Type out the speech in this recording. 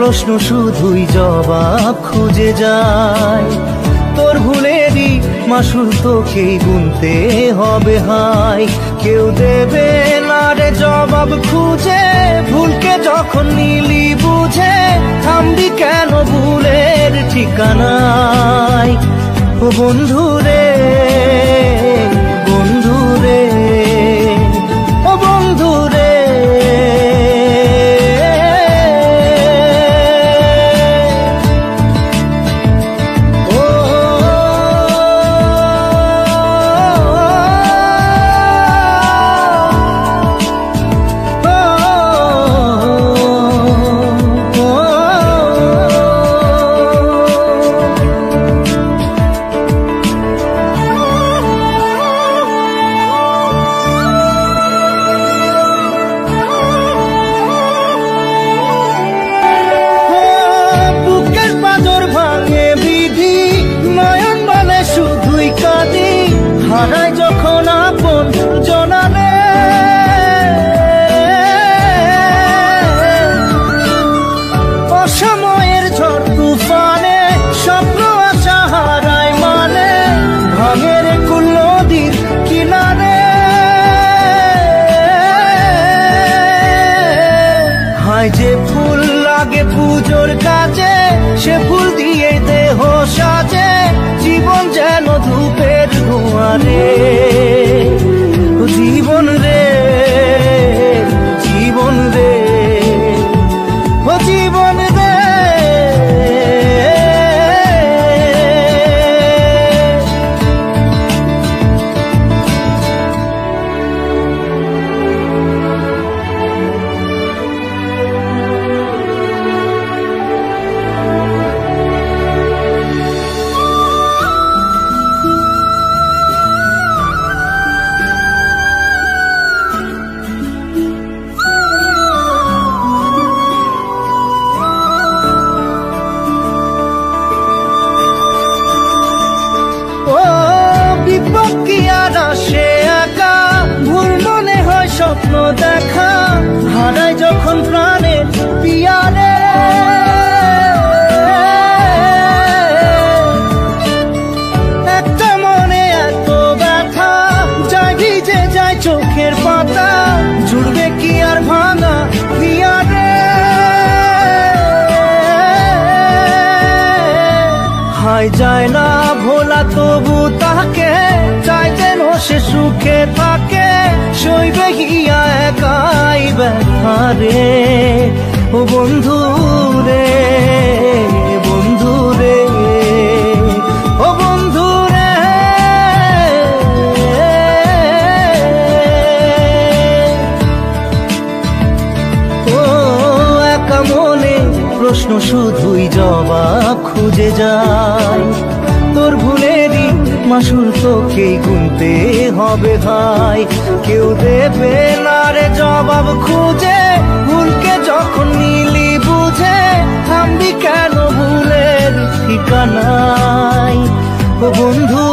প্রশ্ন শুধুই জবাব খুঁজে যায়। তোর ভুলেরই মাসুল তোকেই গুনতে হবে হাই। কেউ দেবে না রে জবাব খুঁজে, ভুলকে যখন নিলি বুঝে থামবি কেন ভুলের ঠিকানায়। ও বন্ধু রে, বন্ধু রে, ও বন্ধু রে। হারাই যখন আপন জনারে, অসময়ের ঝড় তুফানে স্বপ্ন আশা হারাই মানে, ভাঙের কুল নদীর কিনারে। হায় যে ফুল লাগে পুজোর কাজে, সে ফুল দিয়ে দেহ সাজে, জীবন যেন ধূপের ধোঁয়ারে। জীবন রে, জীবন রে, ও জীবন রে। স্বপ্ন দেখা হারাই যখন প্রাণের পিয়ারে, একটা মনে এত ব্যথা যায় ভিজে যায় চোখের পাতা, জুড়বে কি আর ভাঙা পিয়ারে। হায় যায় না ভোলা তবু তাকে চাই যেন সে সুখে থাকে, সইবে গিয়া একাই ব্যথা রে। ও বন্ধু রে, বন্ধু রে, ও বন্ধু রে। ও একা মনে প্রশ্ন শুধুই জবাব খুঁজে যায়। তোর ভুলেরই মাসুল তোকেই গুনতে হবে ভাই। কেউ দেবে না রে জবাব খুঁজে, ভুলকে যখন নিলি বুঝে থামবি কেন ভুলের ঠিকানায়। ও বন্ধু